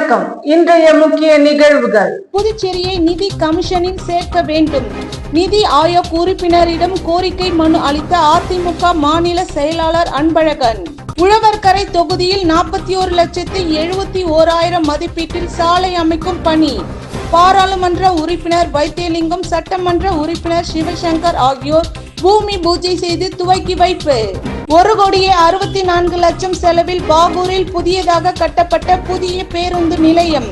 வணக்கம். இன்றைய முக்கிய நிகழ்வுகள். புதுச்சேரியை நிதி கமிஷனில் சேர்க்க வேண்டும். நிதி ஆயோக் உறுப்பினரிடம் கோரிக்கை மனு அளித்த அதிமுக மாநில செயலாளர் அன்பழகன். உழவர்கரை தொகுதியில் 41,71,000 மதிப்பீட்டில் சாலை அமைக்கும் பணி. பாராளுமன்ற உறுப்பினர் வைத்தியலிங்கம், சட்டமன்ற உறுப்பினர் சிவசங்கர் ஆகியோர் பூமி பூஜை செய்து துவக்கி வைப்பு. 1,64,00,000 செலவில் பாகூரில் புதியதாக கட்டப்பட்ட புதிய பேருந்து நிலையம்.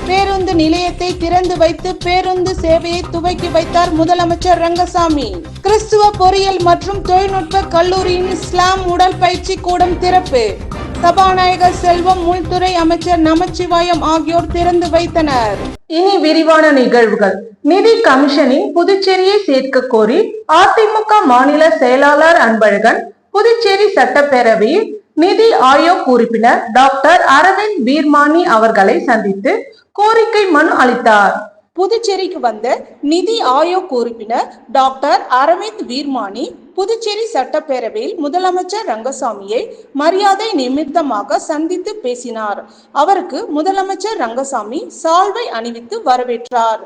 பேருந்து நிலையத்தை திறந்து வைத்து பேருந்து சேவையை துவக்கி வைத்தார் முதலமைச்சர் ரங்கசாமி. கிறிஸ்துவ பொறியியல் மற்றும் தொழில்நுட்ப கல்லூரியின் இஸ்லாம் உடற்பயிற்சி கூடம் திறப்பு. சபாநாயகர் செல்வம், உள்துறை அமைச்சர் நமச்சிவாயம் ஆகியோர் திறந்து வைத்தனர். இனி விரிவான நிகழ்வுகள். நிதி கமிஷனில் புதுச்சேரியை சேர்க்க கோரி அதிமுக மாநில செயலாளர் அன்பழகன் புதுச்சேரி சட்டப்பேரவையில் நிதி ஆயோக் உறுப்பினர் டாக்டர் அரவிந்த் வீர்மானி அவர்களை சந்தித்து கோரிக்கை மனு அளித்தார். புதுச்சேரிக்கு வந்த நிதி ஆயோக் உறுப்பினர் டாக்டர் அரவிந்த் வீர்மானி புதுச்சேரி சட்டப்பேரவையில் முதலமைச்சர் ரங்கசாமியை மரியாதை நிமித்தமாக சந்தித்து பேசினார். அவருக்கு முதலமைச்சர் ரங்கசாமி சால்வை அணிவித்து வரவேற்றார்.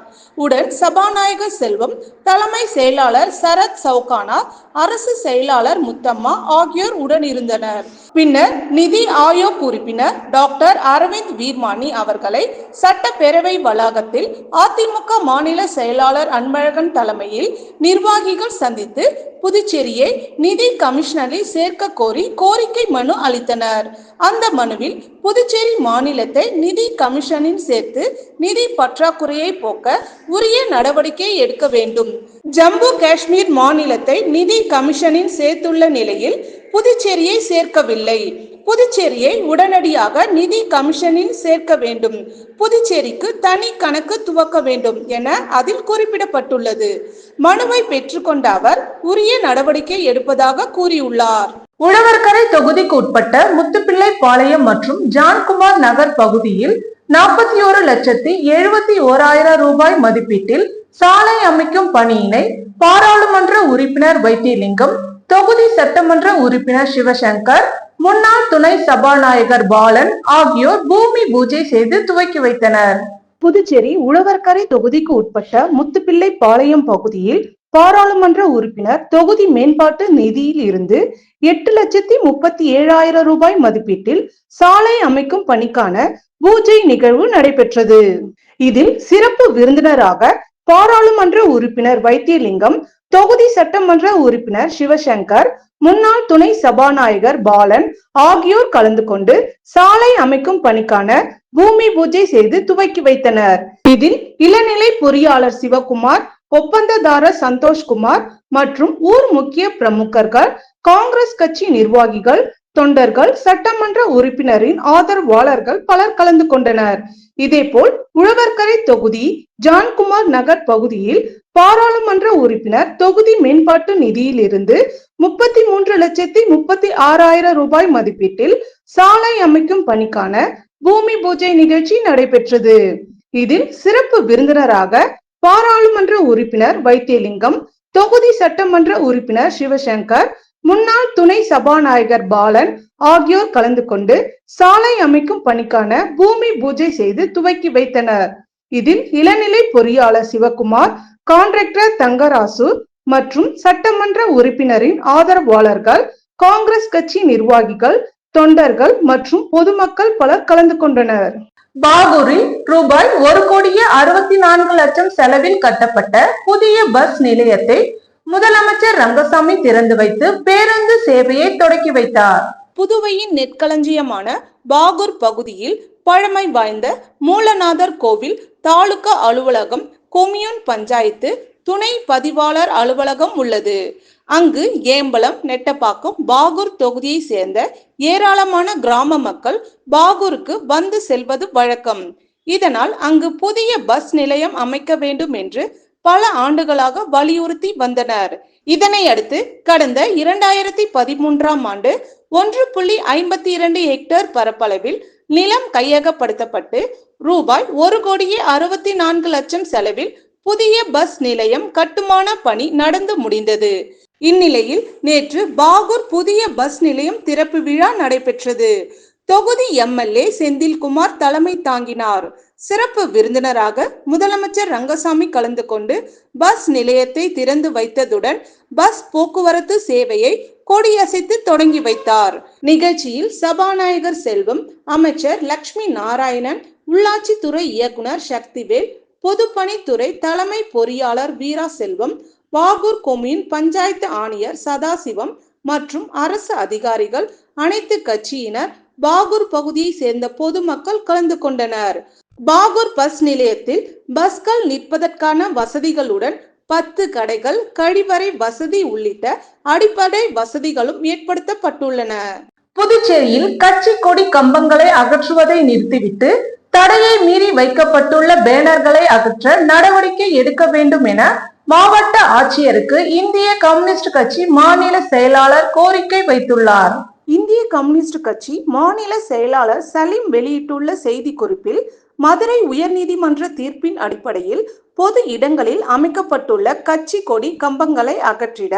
உடன் சபாநாயகர் செல்வம், தலைமை செயலாளர் சரத் சவுகானா, அரசு செயலாளர் முத்தம்மா ஆகியோர் உடனிருந்தனர். பின்னர் நிதி ஆயோக் உறுப்பினர் டாக்டர் அரவிந்த் வீர்மானி அவர்களை சட்டப்பேரவை வளாகத்தில் அதிமுக மாநில செயலாளர் அன்பழகன் தலைமையில் நிர்வாகிகள் சந்தித்து புதுச்சேரியை நிதி கமிஷனரில் சேர்க்க கோரி கோரிக்கை மனு அளித்தனர். அந்த மனுவில் புதுச்சேரி மாநிலத்தை நிதி கமிஷனில் சேர்த்து நிதி பற்றாக்குறையை போக்க உரிய நடவடிக்கை எடுக்க வேண்டும். ஜம்மு காஷ்மீர் மாநிலத்தை நிதி கமிஷனில் சேர்த்துள்ள நிலையில் புதுச்சேரியை சேர்க்கவில்லை. புதுச்சேரியை உடனடியாக நிதி கமிஷனில் சேர்க்க வேண்டும். புதுச்சேரிக்கு தனி கணக்கு துவக்க வேண்டும் என அதில் குறிப்பிடப்பட்டுள்ளது. மனுவை பெற்றுக்கொண்ட அவர் உரிய நடவடிக்கை எடுப்பதாக கூறியுள்ளார். உழவர்கரை தொகுதிக்கு உட்பட்ட முத்துப்பிள்ளைபாளையம் மற்றும் ஜான்குமார் நகர் பகுதியில் 41,71,000 ரூபாய் மதிப்பீட்டில் சாலை அமைக்கும் பணியினை பாராளுமன்ற உறுப்பினர் வைத்தியலிங்கம், தொகுதி சட்டமன்ற உறுப்பினர் சிவசங்கர், முன்னாள் துணை சபாநாயகர் பாலன் ஆகியோர் பூமி பூஜை செய்து துவக்கி வைத்தனர். புதுச்சேரி உழவர்கரை தொகுதிக்கு உட்பட்ட முத்துப்பிள்ளைபாளையம் பகுதியில் பாராளுமன்ற உறுப்பினர் தொகுதி மேம்பாட்டு நிதியில் இருந்து 8,37,000 ரூபாய் மதிப்பீட்டில் சாலை அமைக்கும் பணிக்கான பூஜை நிகழ்வு நடைபெற்றது. இதில் சிறப்பு விருந்தினராக பாராளுமன்ற உறுப்பினர் வைத்தியலிங்கம், தொகுதி சட்டமன்ற உறுப்பினர் சிவசங்கர், முன்னாள் துணை சபாநாயகர் பாலன் ஆகியோர் கலந்து கொண்டு சாலை அமைக்கும் பணிக்கான பூமி பூஜை செய்து துவக்கி வைத்தனர். இதில் இளநிலை பொறியாளர் சிவகுமார், ஒப்பந்ததாரர் சந்தோஷ்குமார் மற்றும் ஊர் முக்கிய பிரமுகர்கள், காங்கிரஸ் கட்சி நிர்வாகிகள், தொண்டர்கள், சட்டமன்ற உறுப்பினரின் ஆதரவாளர்கள் பலர் கலந்து கொண்டனர். இதேபோல் உழவர்கரை தொகுதி ஜான்குமார் நகர் பகுதியில் பாராளுமன்ற உறுப்பினர் தொகுதி மேம்பாட்டு நிதியில் இருந்து 33,36,000 ரூபாய் மதிப்பீட்டில் சாலை அமைக்கும் பணிக்கான பூமி பூஜை நிகழ்ச்சி நடைபெற்றது. இதில் சிறப்பு விருந்தினராக பாராளுமன்ற உறுப்பினர் வைத்தியலிங்கம், தொகுதி சட்டமன்ற உறுப்பினர் சிவசங்கர், முன்னாள் துணை சபாநாயகர் பாலன் ஆகியோர் கலந்து கொண்டு சாலை அமைக்கும் பணிக்கான பூமி பூஜை செய்து துவக்கி வைத்தனர். இதில் இளநிலை பொறியாளர் சிவகுமார், கான்ட்ராக்டர் தங்கராசு மற்றும் சட்டமன்ற உறுப்பினரின் ஆதரவாளர்கள், காங்கிரஸ் கட்சி நிர்வாகிகள், தொண்டர்கள் மற்றும் பொதுமக்கள் பலர் கலந்து கொண்டனர். பாகூரில் ரூபாய் 1,64,00,000 செலவில் கட்டப்பட்ட புதிய பஸ் நிலையத்தை முதலமைச்சர் ரங்கசாமி திறந்து வைத்து பேருந்து சேவையை தொடக்கி வைத்தார். புதுவையின் நெற்களஞ்சியமான பாகூர் பகுதியில் பழமை வாய்ந்த மூலநாதர் கோவில், தாலுகா அலுவலகம், கொம்யூன் பஞ்சாயத்து, துணை பதிவாளர் அலுவலகம் உள்ளது. அங்கு ஏம்பலம், நெட்டப்பாக்கம், பாகூர் தொகுதியை சேர்ந்த ஏராளமான கிராம மக்கள் பாகூருக்கு வந்து செல்வது வழக்கம். இதனால் அங்கு புதிய பஸ் நிலையம் அமைக்க வேண்டும் என்று பல ஆண்டுகளாக வலியுறுத்தி வந்தனர். இதனை அடுத்து கடந்த 2013ஆம் ஆண்டு 1.52 ஹெக்டேர் பரப்பளவில் நிலம் கையகப்படுத்தப்பட்டு ரூபாய் 1,64,00,000 செலவில் புதிய பஸ் நிலையம் கட்டுமான பணி நடந்து முடிந்தது. இந்நிலையில் நேற்று பாகூர் புதிய பஸ் நிலையம் திறப்பு விழா நடைபெற்றது. தொகுதி எம்எல்ஏ செந்தில்குமார் தலைமை தாங்கினார். சிறப்பு விருந்தினராக முதலமைச்சர் ரங்கசாமி கலந்து கொண்டு பஸ் நிலையத்தை திறந்து வைத்ததுடன் பஸ் போக்குவரத்து சேவையை கொடியசைத்து தொடங்கி வைத்தார். நிகழ்ச்சியில் சபாநாயகர் செல்வம், அமைச்சர் லட்சுமி நாராயணன், உள்ளாட்சித்துறை இயக்குனர் சக்திவேல், பொதுப்பணித்துறை தலைமை பொறியாளர் வீரா செல்வம், பாகூர் கொம்யூன் பஞ்சாயத்து ஆணையர் சதாசிவம் மற்றும் அரசு அதிகாரிகள், அனைத்து கட்சியினர், பாகூர் பகுதியை சேர்ந்த பொதுமக்கள் கலந்து கொண்டனர். பாகூர் பஸ் நிலையத்தில் பஸ்கள் நிற்பதற்கான வசதிகளுடன் 10 கடைகள், கழிவறை வசதி உள்ளிட்ட அடிப்படை வசதிகளும் ஏற்படுத்தப்பட்டுள்ளன. புதுச்சேரியில் கட்சி கொடி கம்பங்களை அகற்றுவதை நிறுத்திவிட்டு தடையை மீறி வைக்கப்பட்டுள்ள பேனர்களை அகற்ற நடவடிக்கை எடுக்க வேண்டும் என மாவட்ட ஆட்சியருக்கு இந்திய கம்யூனிஸ்ட் கட்சி மாநில செயலாளர் கோரிக்கை வைத்துள்ளார். இந்திய கம்யூனிஸ்ட் கட்சி மாநில செயலாளர் சலீம் வெளியிட்டுள்ள செய்தி குறிப்பில், மதுரை உயர்நீதிமன்ற தீர்ப்பின் அடிப்படையில் பொது இடங்களில் அமைக்கப்பட்டுள்ள கட்சி கொடி கம்பங்களை அகற்றிட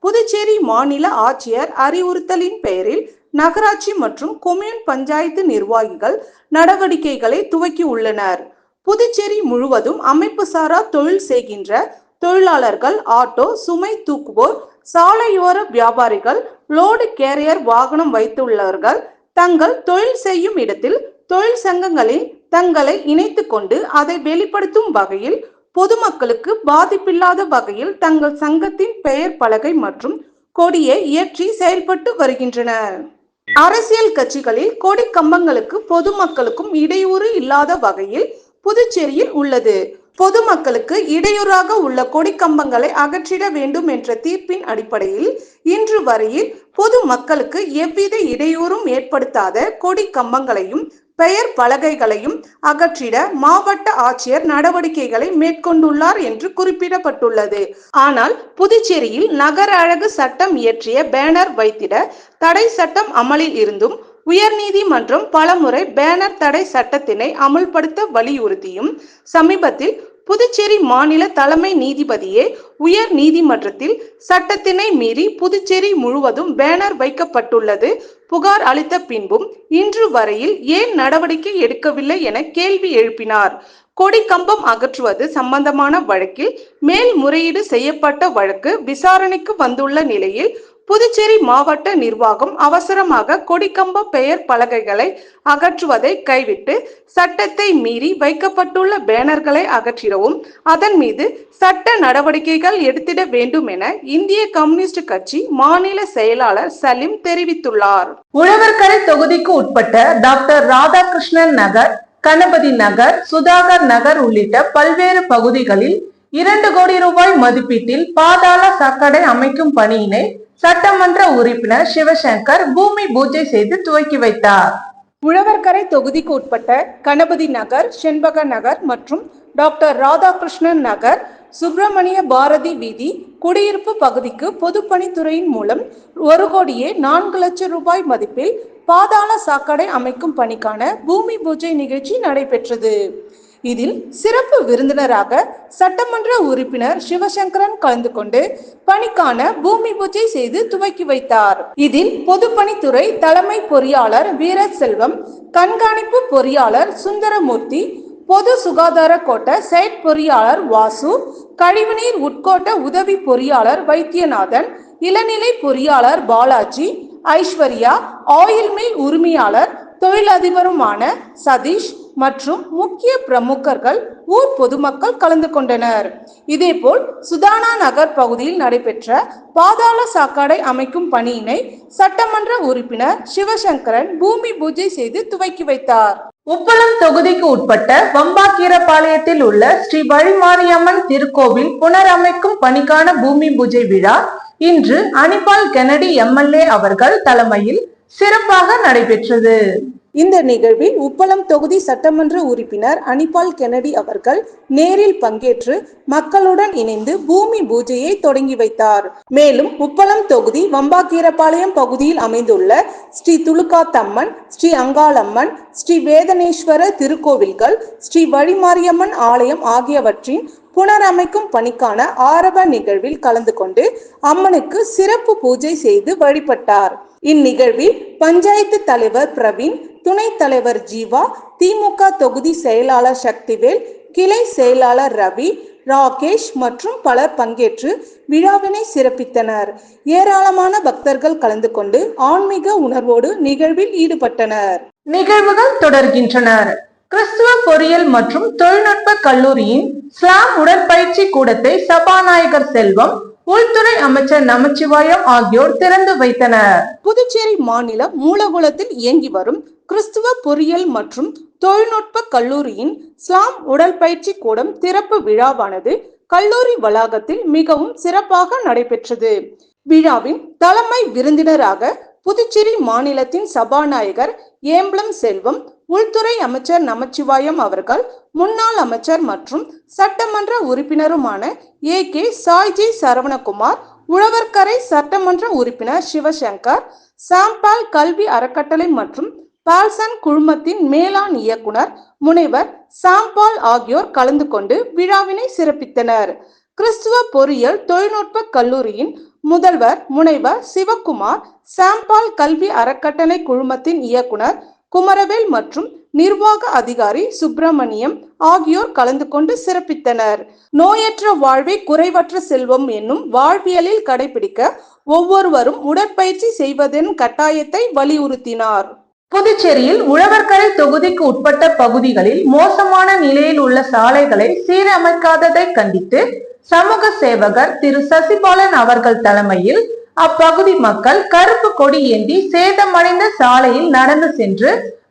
புதுச்சேரி மாநில ஆட்சியர் அறிவுறுத்தலின் பெயரில் நகராட்சி மற்றும் கொம்யூன் பஞ்சாயத்து நிர்வாகிகள் நடவடிக்கைகளை துவக்கி உள்ளனர். புதுச்சேரி முழுவதும் அமைப்பு சாரா தொழில் செய்கின்ற தொழிலாளர்கள், ஆட்டோ, சுமை தூக்குவோர், சாலையோர வியாபாரிகள், லோடு கேரியர் வாகனம் வைத்துள்ளவர்கள் தங்கள் தொழில் செய்யும் இடத்தில் தொழில் சங்கங்களில் தங்களை இணைத்துக் கொண்டு அதை வெளிப்படுத்தும் வகையில் பொதுமக்களுக்கு பாதிப்பில்லாத வகையில் தங்கள் சங்கத்தின் பெயர் பலகை மற்றும் கொடியை ஏற்றி செயல்பட்டு வருகின்றனர். அரசியல் கட்சிகளில் கொடி கம்பங்களுக்கு பொதுமக்களுக்கும் இடையூறு இல்லாத வகையில் புதுச்சேரியில் உள்ளது. பொதுமக்களுக்கு இடையூறாக உள்ள கொடி கம்பங்களை அகற்றிட வேண்டும் என்ற தீர்ப்பின் அடிப்படையில் இன்று வரையில் பொது மக்களுக்கு எவ்வித இடையூறும் ஏற்படுத்தாத கொடி கம்பங்களையும் பெயர் பலகைகளையும் அகற்றிட மாவட்ட ஆட்சியர் நடவடிக்கைகளை மேற்கொண்டுள்ளார் என்று குறிப்பிடப்பட்டுள்ளது. ஆனால் புதுச்சேரியில் நகர அழகு சட்டம் இயற்றிய பேனர் வைத்திட தடை சட்டம் அமலில் இருந்தும் உயர்நீதிமன்றம் பலமுறை பேனர் தடை சட்டத்தினை அமல்படுத்த வலியுறுத்தியும் சமீபத்தில் புதுச்சேரி மாநில தலைமை நீதிபதியே உயர் நீதிமன்றத்தில் சட்டத்தினை மீறி புதுச்சேரி முழுவதும் பேனர் வைக்கப்பட்டுள்ளது புகார் அளித்த பின்பும் இன்று வரையில் ஏன் நடவடிக்கை எடுக்கவில்லை என கேள்வி எழுப்பினார். கொடி கம்பம் அகற்றுவது சம்பந்தமான வழக்கில் மேல்முறையீடு செய்யப்பட்ட வழக்கு விசாரணைக்கு வந்துள்ள நிலையில் புதுச்சேரி மாவட்ட நிர்வாகம் அவசரமாக கொடிக்கம்ப பெயர் பலகைகளை அகற்றுவதை கைவிட்டு சட்டத்தை மீறி வைக்கப்பட்டுள்ள பேனர்களை அகற்றிடவும் அதன் மீது சட்ட நடவடிக்கைகள் எடுத்திட வேண்டும் என இந்திய கம்யூனிஸ்ட் கட்சி மாநில செயலாளர் சலீம் தெரிவித்துள்ளார். உழவர்கரை தொகுதிக்கு உட்பட்ட டாக்டர் ராதாகிருஷ்ணன் நகர், கணபதி நகர், சுதாகர் நகர் உள்ளிட்ட பல்வேறு பகுதிகளில் 2 கோடி ரூபாய் மதிப்பீட்டில் பாதாள சாக்கடை அமைக்கும் பணியினை சட்டமன்ற உறுப்பினர் சிவசங்கர் பூமி பூஜை செய்து துவக்கி வைத்தார். உழவர்கரை தொகுதிக்கு உட்பட்ட கணபதி நகர், செண்பக நகர் மற்றும் டாக்டர் ராதாகிருஷ்ணன் நகர், சுப்பிரமணிய பாரதி வீதி குடியிருப்பு பகுதிக்கு பொதுப்பணித்துறையின் மூலம் 1,04 லட்சம் ரூபாய் மதிப்பில் பாதாள சாக்கடை அமைக்கும் பணிக்கான பூமி பூஜை நிகழ்ச்சி நடைபெற்றது. இதில் சிறப்பு விருந்தினராக சட்டமன்ற உறுப்பினர் சிவசங்கரன் கலந்து கொண்டு பணிக்கான பூமி பூஜை செய்து துவக்கி வைத்தார். இதில் பொதுப்பணித்துறை தலைமை பொறியாளர் வீரசெல்வம், கண்காணிப்பு பொறியாளர் சுந்தரமூர்த்தி, பொது சுகாதார கோட்ட செயற் பொறியாளர் வாசு, கழிவுநீர் உட்கோட்ட உதவி பொறியாளர் வைத்தியநாதன், இளநிலை பொறியாளர் பாலாஜி, ஐஸ்வர்யா, ஆயில் மில் உரிமையாளர் தொழிலதிபருமான சதீஷ் மற்றும் முக்கிய பிரமுகர்கள், ஊர் பொதுமக்கள் கலந்து கொண்டனர். இதேபோல் சுதானா நகர் பகுதியில் நடைபெற்ற பாதாள சாக்கடை அமைக்கும் பணியினை சட்டமன்ற உறுப்பினர் சிவசங்கரன் பூமி பூஜை செய்து துவக்கி வைத்தார். உப்பளம் தொகுதிக்கு உட்பட்ட வம்பாக்கீரபாளையத்தில் உள்ள ஸ்ரீ வழிமாரியம்மன் திருக்கோவில் புனரமைக்கும் பணிக்கான பூமி பூஜை விழா இன்று அனிபால் கென்னடி எம்எல்ஏ அவர்கள் தலைமையில் சிறப்பாக நடைபெற்றது. இந்த நிகழ்வில் உப்பளம் தொகுதி சட்டமன்ற உறுப்பினர் அனிபால் கென்னடி அவர்கள் நேரில் பங்கேற்று மக்களுடன் இணைந்து பூமி பூஜையை தொடங்கி வைத்தார். மேலும் உப்பளம் தொகுதி வம்பாக்கீரபாளையம் பகுதியில் அமைந்துள்ள ஸ்ரீ துலுக்காத்தம்மன், ஸ்ரீ அங்காளம்மன், ஸ்ரீ வேதனேஸ்வர திருக்கோவில்கள், ஸ்ரீ வழிமாரியம்மன் ஆலயம் ஆகியவற்றின் புனரமைக்கும் பணிக்கான ஆரம்ப நிகழ்வில் கலந்து கொண்டு அம்மனுக்கு சிறப்பு பூஜை செய்து வழிபட்டார். இந்நிகழ்வில் பஞ்சாயத்து தலைவர் பிரவீன், துணைத் தலைவர் ஜீவா, திமுக தொகுதி செயலாளர் சக்திவேல், கிளை செயலாளர் ரவி, ராகேஷ் மற்றும் பலர் பங்கேற்று விழாவினை சிறப்பித்தனர். ஏராளமான பக்தர்கள் கலந்து கொண்டு ஆன்மீக உணர்வோடு நிகழ்வில் ஈடுபட்டனர். நிகழ்வுகள் தொடர்கின்றனர். கிறிஸ்துவ பொறியியல் மற்றும் தொழில்நுட்ப கல்லூரியின் ஸ்லாம் உடற்பயிற்சி கூடத்தை சபாநாயகர் செல்வம், உள்துறை அமைச்சர் நமச்சிவாயம் ஆகியோர் திறந்து வைத்தனர். புதுச்சேரி மாநிலம் மூலகுளத்தில் இயங்கி வரும் கிறிஸ்துவ பொறியியல் மற்றும் தொழில்நுட்ப கல்லூரியின் ஸ்லாம் உடற்பயிற்சி கூடம் திறப்பு விழாவானது கல்லூரி வளாகத்தில் மிகவும் சிறப்பாக நடைபெற்றது. விழாவின் தலைமை விருந்தினராக புதுச்சேரி மாநிலத்தின் சபாநாயகர் ஏம்பலம் செல்வம், உள்துறை அமைச்சர் நமச்சிவாயம் அவர்கள், முன்னாள் அமைச்சர் மற்றும் சட்டமன்ற உறுப்பினருமான AK சாய்ஜி சரவணகுமார், உழவர்கரை சட்டமன்ற உறுப்பினர் சிவசங்கர், சாம்பால் கல்வி அறக்கட்டளை மற்றும் பால்சன் குழுமத்தின் மேலாண் இயக்குனர் முனைவர் சாம்பால் ஆகியோர் கலந்து கொண்டு விழாவினை சிறப்பித்தனர். கிறிஸ்துவ பொறியியல் தொழில்நுட்ப கல்லூரியின் முதல்வர் முனைவர் சிவகுமார், சாம்பால் கல்வி அறக்கட்டளை குழுமத்தின் இயக்குனர் குமரவேல் மற்றும் நிர்வாக அதிகாரி சுப்பிரமணியம் ஆகியோர் கலந்து கொண்டு சிறப்பித்தனர். நோயற்ற வாழ்வே குறைவற்ற செல்வம் என்னும் வாழ்வியலில் கடைபிடிக்க ஒவ்வொருவரும் உடற்பயிற்சி செய்வதன் கட்டாயத்தை வலியுறுத்தினார். புதுச்சேரியில் உழவர்கரை தொகுதிக்கு உட்பட்ட பகுதிகளில் மோசமான நிலையில் உள்ள சாலைகளை சீரமைக்காததை கண்டித்து சமூக சேவகர் திரு சசிபாலன் அவர்கள் தலைமையில் அப்பகுதி மக்கள் கருப்பு கொடி ஏந்தி சேதமடைந்த சாலையில் நடந்து சென்று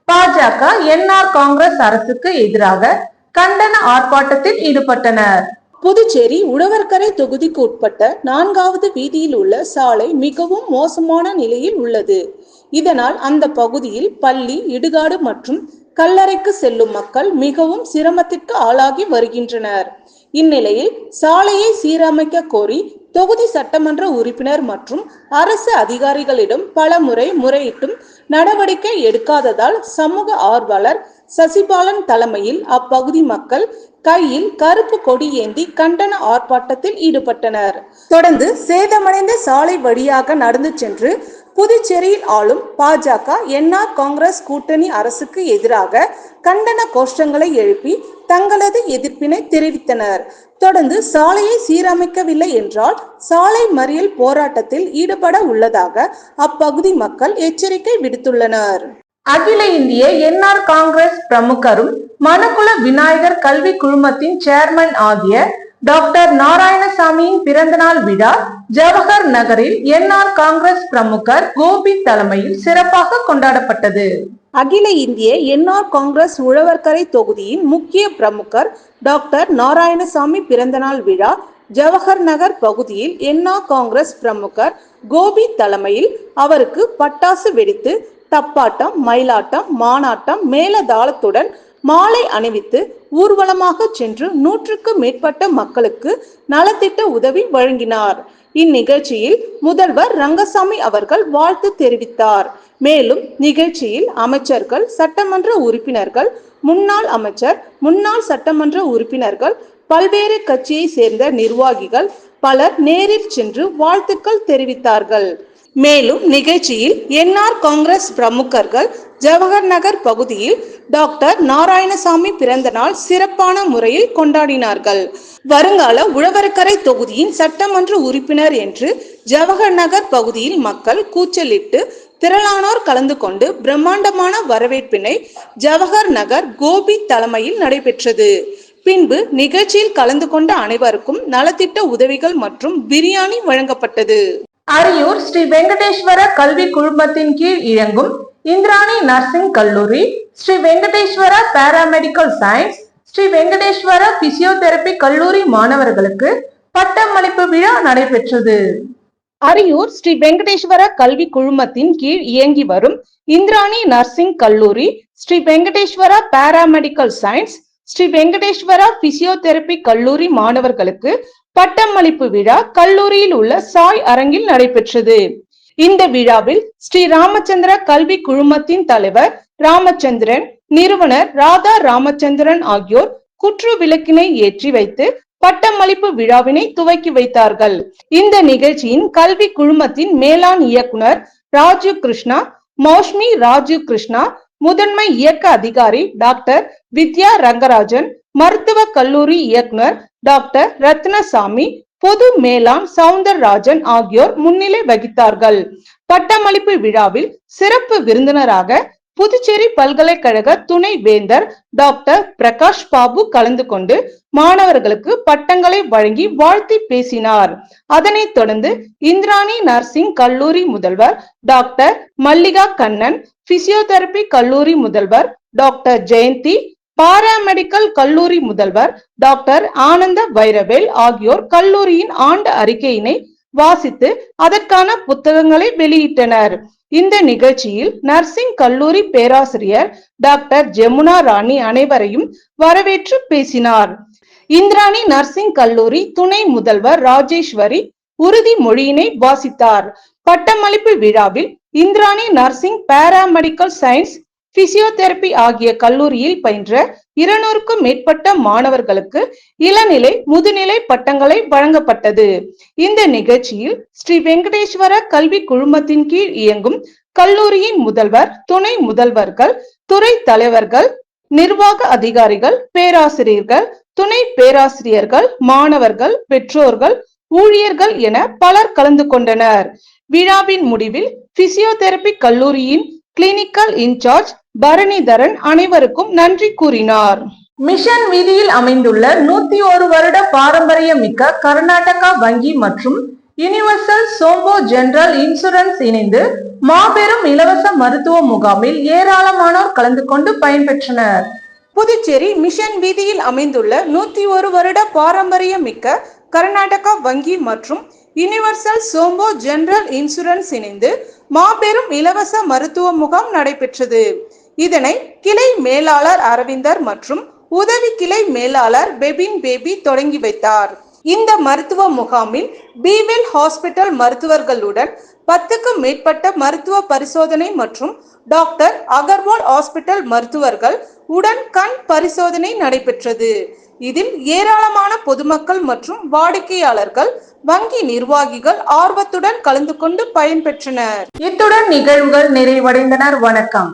பாஜக, NR காங்கிரஸ் அரசுக்கு எதிராக கண்டன ஆர்ப்பாட்டத்தில் ஈடுபட்டனர். புதுச்சேரி உழவர்கரை தொகுதிக்கு உட்பட்ட 4வது வீதியில் உள்ள சாலை மிகவும் மோசமான நிலையில் உள்ளது. இதனால் அந்த பகுதியில் பள்ளி, இடுகாடு மற்றும் கல்லறைக்கு செல்லும் மக்கள் மிகவும் சிரமத்திற்கு ஆளாகி வருகின்றனர். இந்நிலையில் சாலையை சீரமைக்க கோரி தொகுதி சட்டமன்ற உறுப்பினர் மற்றும் அரசு அதிகாரிகளிடம் பல முறை முறையிட்டும் நடவடிக்கை எடுக்காததால் சமூக ஆர்வலர் சசிபாலன் தலைமையில் அப்பகுதி மக்கள் கையில் கருப்பு கொடி ஏந்தி கண்டன ஆர்ப்பாட்டத்தில் ஈடுபட்டனர். தொடர்ந்து சேதமடைந்த சாலை வழியாக நடந்து சென்று புதுச்சேரியில் ஆளும் பாஜக, NR காங்கிரஸ் கூட்டணி அரசுக்கு எதிராக கண்டன கோஷங்களை எழுப்பி தங்களது எதிர்ப்பினை தெரிவித்தனர். தொடர்ந்து சாலையை சீரமைக்கவில்லை என்றால் சாலை மறியல் போராட்டத்தில் ஈடுபட உள்ளதாக அப்பகுதி மக்கள் எச்சரிக்கை விடுத்துள்ளனர். அகில இந்திய NR காங்கிரஸ் பிரமுகரும் மணக்குள விநாயகர் கல்வி குழுமத்தின் சேர்மன் ஆகிய டாக்டர் நாராயணசாமியின் பிறந்தநாள் விழா ஜவஹர் நகரில் NR காங்கிரஸ் பிரமுகர் கோபி தலைமையில் சிறப்பாக கொண்டாடப்பட்டது. அகில இந்திய NR காங்கிரஸ் உழவர்கரை தொகுதியின் முக்கிய பிரமுகர் டாக்டர் நாராயணசாமி பிறந்தநாள் விழா ஜவஹர் நகர் பகுதியில் NR காங்கிரஸ் பிரமுகர் கோபி தலைமையில் அவருக்கு பட்டாசு வெடித்து தப்பாட்டம், மயிலாட்டம், மானாட்டம், மேளதாளத்துடன் மாலை அணிவித்து ஊர்வலமாக சென்று 100க்கும் மேற்பட்ட மக்களுக்கு நலத்திட்ட உதவி வழங்கினார். இந்நிகழ்ச்சியில் முதல்வர் ரங்கசாமி அவர்கள் வாழ்த்து தெரிவித்தார். மேலும் நிகழ்ச்சியில் அமைச்சர்கள், சட்டமன்ற உறுப்பினர்கள், முன்னாள் அமைச்சர், முன்னாள் சட்டமன்ற உறுப்பினர்கள், பல்வேறு கட்சியை சேர்ந்த நிர்வாகிகள் பலர் நேரில் சென்று வாழ்த்துக்கள் தெரிவித்தார்கள். மேலும் நிகழ்ச்சியில் NR காங்கிரஸ் பிரமுகர்கள் ஜவஹர் நகர் பகுதியில் டாக்டர் நாராயணசாமி பிறந்த நாள் சிறப்பான முறையில் கொண்டாடினார்கள். வருங்கால உழவர்கரை தொகுதியின் சட்டமன்ற உறுப்பினர் என்று ஜவஹர் நகர் பகுதியில் மக்கள் கூச்சலிட்டு திரளானோர் கலந்து கொண்டு பிரம்மாண்டமான வரவேற்பினை ஜவஹர் நகர் கோபி தலைமையில் நடைபெற்றது. பின்பு நிகழ்ச்சியில் கலந்து கொண்ட அனைவருக்கும் நலத்திட்ட உதவிகள் மற்றும் பிரியாணி வழங்கப்பட்டது. அரியூர் ஸ்ரீ வெங்கடேஸ்வர கல்வி குழுமத்தின் கீழ் இயங்கும் இந்திராணி நர்சிங் கல்லூரி, Sri Venkateswara paramedical science, Sri Venkateswara physiotherapy கல்லூரி மாணவர்களுக்கு பட்டமளிப்பு விழா நடைபெற்றது. அரியூர் ஸ்ரீ வெங்கடேஸ்வர கல்வி குழுமத்தின் கீழ் இயங்கி வரும் இந்திராணி நர்சிங் கல்லூரி, Sri Venkateswara paramedical science, Sri Venkateswara physiotherapy கல்லூரி மாணவர்களுக்கு பட்டமளிப்பு விழா கல்லூரியில் உள்ள சாய் அரங்கில் நடைபெற்றது. இந்த விழாவில் ஸ்ரீ ராமச்சந்திர கல்வி குழுமத்தின் தலைவர் ராமச்சந்திரன், நிறுவனர் ராதா ராமச்சந்திரன் ஆகியோர் குற்று விளக்கினை ஏற்றி வைத்து பட்டமளிப்பு விழாவினை துவக்கி வைத்தார்கள். இந்த நிகழ்ச்சியின் கல்வி குழுமத்தின் மேலாண் இயக்குனர் ராஜீவ் கிருஷ்ணா, மௌஷ்மி ராஜீவ் கிருஷ்ணா, முதன்மை இயக்க அதிகாரி டாக்டர் வித்யா ரங்கராஜன், மருத்துவக் கல்லூரி இயக்குனர் டாக்டர் ரத்னசாமி, பொது மேலாண் சவுந்தரராஜன் ஆகியோர் முன்னிலை வகித்தார்கள். பட்டமளிப்பு விழாவில் சிறப்பு விருந்தினராக புதுச்சேரி பல்கலைக்கழக துணை வேந்தர் டாக்டர் பிரகாஷ் பாபு கலந்து கொண்டு மாணவர்களுக்கு பட்டங்களை வழங்கி வாழ்த்தி பேசினார். அதனைத் தொடர்ந்து இந்திராணி நர்சிங் கல்லூரி முதல்வர் டாக்டர் மல்லிகா கண்ணன், பிசியோதெரபி கல்லூரி முதல்வர் டாக்டர் ஜெயந்தி, பாராமெடிக்கல் கல்லூரி முதல்வர் டாக்டர் ஆனந்த வைரவேல் ஆகியோர் கல்லூரியின் ஆண்டு அறிக்கையினை வாசித்து அதற்கான புத்தகங்களை வெளியிட்டனர். இந்த நிகழ்ச்சியில் நர்சிங் கல்லூரி பேராசிரியர் டாக்டர் ஜெமுனா ராணி அனைவரையும் வரவேற்று பேசினார். இந்திராணி நர்சிங் கல்லூரி துணை முதல்வர் ராஜேஸ்வரி உறுதிமொழியினை வாசித்தார். பட்டமளிப்பு விழாவில் Indrani nursing paramedical science, physiotherapy ஆகிய கல்லூரியில் பயின்ற 200க்கும் மேற்பட்ட மாணவர்களுக்கு இளநிலை, முதுநிலை பட்டங்களை வழங்கப்பட்டது. இந்த நிகழ்ச்சியில் ஸ்ரீ வெங்கடேஸ்வர கல்வி குழுமத்தின் கீழ் இயங்கும் கல்லூரியின் முதல்வர், துணை முதல்வர்கள், துறை தலைவர்கள், நிர்வாக அதிகாரிகள், பேராசிரியர்கள், துணை பேராசிரியர்கள், மாணவர்கள், பெற்றோர்கள், ஊழியர்கள் என பலர் கலந்து கொண்டனர். விழாவின் முடிவில் பிசியோதெரபி கல்லூரியின் கிளினிக்கல் இன்சார்ஜ் பரணிதரன் அனைவருக்கும் நன்றி கூறினார். மிஷன் வீதியில் அமைந்துள்ள 101 வருட பாரம்பரியம் மிக்க கர்நாடகா வங்கி மற்றும் யுனிவர்சல் சோம்போ ஜெனரல் இன்சூரன்ஸ் இணைந்து மாபெரும் இலவச மருத்துவ முகாமில் ஏராளமானோர் கலந்து கொண்டு பயன்பெற்றனர். புதுச்சேரி மிஷன் வீதியில் அமைந்துள்ள 101 வருட பாரம்பரியம் மிக்க கர்நாடகா வங்கி மற்றும் யுனிவர்சல் சோம்போ ஜெனரல் இன்சூரன்ஸ் இணைந்து மாபெரும் இலவச மருத்துவ முகாம் நடைபெற்றது. இதனை கிளை மேலாளர் அரவிந்தர் மற்றும் உதவி கிளை மேலாளர் பெபின் பேபி தொடங்கி வைத்தார். இந்த மருத்துவ முகாமில் பிவெல் ஹாஸ்பிட்டல் மருத்துவர்களுடன் 10க்கும் மேற்பட்ட மருத்துவ பரிசோதனை மற்றும் டாக்டர் அகர்வால் ஹாஸ்பிட்டல் மருத்துவர்கள் உடன் கண் பரிசோதனை நடைபெற்றது. இதில் ஏராளமான பொதுமக்கள் மற்றும் வாடிக்கையாளர்கள், வங்கி நிர்வாகிகள் ஆர்வத்துடன் கலந்து கொண்டு பயன்பெற்றனர். இத்துடன் நிகழ்வுகள் நிறைவடைந்தனர். வணக்கம்.